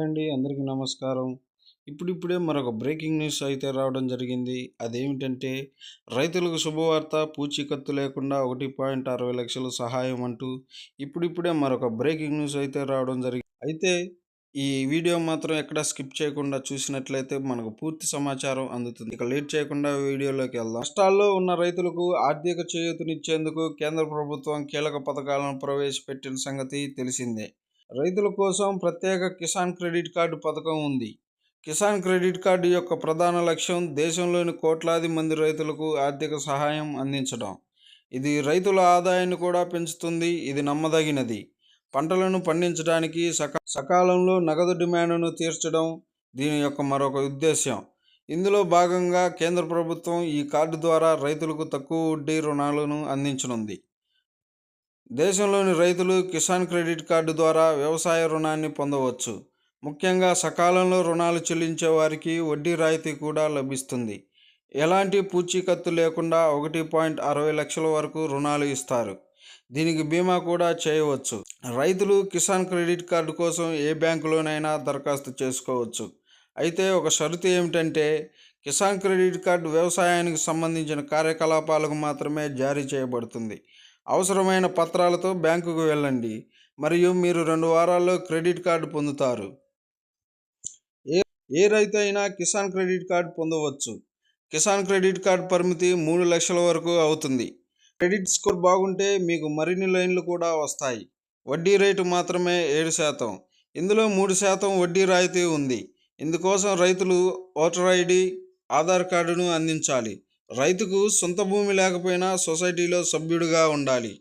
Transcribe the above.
అండి అందరికీ నమస్కారం. ఇప్పుడిప్పుడే మరొక బ్రేకింగ్ న్యూస్ అయితే రావడం జరిగింది. అదేమిటంటే రైతులకు శుభవార్త పూచీకత్తు లేకుండా 1,60,00,000 సహాయం అంటూ ఇప్పుడిప్పుడే మరొక బ్రేకింగ్ న్యూస్ అయితే రావడం జరిగింది. అయితే ఈ వీడియో మాత్రం ఎక్కడ స్కిప్ చేయకుండా చూసినట్లయితే మనకు పూర్తి సమాచారం అందుతుంది. ఇక లేట్ చేయకుండా వీడియోలోకి వెళ్దాం. కష్టాల్లో ఉన్న రైతులకు ఆర్థిక చేయూతనిచ్చేందుకు కేంద్ర ప్రభుత్వం కీలక పథకాలను ప్రవేశపెట్టిన సంగతి తెలిసిందే. రైతుల కోసం ప్రత్యేక కిసాన్ క్రెడిట్ కార్డు పథకం ఉంది. కిసాన్ క్రెడిట్ కార్డు యొక్క ప్రధాన లక్ష్యం దేశంలోని కోట్లాది మంది రైతులకు ఆర్థిక సహాయం అందించడం. ఇది రైతుల ఆదాయాన్ని కూడా పెంచుతుంది. ఇది నమ్మదగినది. పంటలను పండించడానికి సకాలంలో నగదు డిమాండ్ను తీర్చడం దీని యొక్క మరొక ఉద్దేశ్యం. ఇందులో భాగంగా కేంద్ర ప్రభుత్వం ఈ కార్డు ద్వారా రైతులకు తక్కువ వడ్డీ రుణాలను అందించనుంది. దేశంలోని రైతులు కిసాన్ క్రెడిట్ కార్డు ద్వారా వ్యవసాయ రుణాన్ని పొందవచ్చు. ముఖ్యంగా సకాలంలో రుణాలు చెల్లించే వారికి వడ్డీ రాయితీ కూడా లభిస్తుంది. ఎలాంటి పూచీకత్తు లేకుండా 1,60,00,000 వరకు రుణాలు ఇస్తారు. దీనికి బీమా కూడా చేయవచ్చు. రైతులు కిసాన్ క్రెడిట్ కార్డు కోసం ఏ బ్యాంకులోనైనా దరఖాస్తు చేసుకోవచ్చు. అయితే ఒక షరతు ఏమిటంటే కిసాన్ క్రెడిట్ కార్డు వ్యవసాయానికి సంబంధించిన కార్యకలాపాలకు మాత్రమే జారీ చేయబడుతుంది. అవసరమైన పత్రాలతో బ్యాంకుకు వెళ్ళండి మరియు మీరు 2 వారాల్లో క్రెడిట్ కార్డు పొందుతారు. ఏ ఏ రైతు అయినా కిసాన్ క్రెడిట్ కార్డు పొందవచ్చు. కిసాన్ క్రెడిట్ కార్డు పరిమితి 3 లక్షల వరకు అవుతుంది. క్రెడిట్ స్కోర్ బాగుంటే మీకు మరిన్ని లైన్లు కూడా వస్తాయి. వడ్డీ రేటు మాత్రమే 7%. ఇందులో 3% వడ్డీ రాయితీ ఉంది. ఇందుకోసం రైతులు ఓటర్ ఐడి, ఆధార్ కార్డును అందించాలి. రైతుకు సొంత భూమి లేకపోయినా సొసైటీలో సభ్యుడిగా ఉండాలి.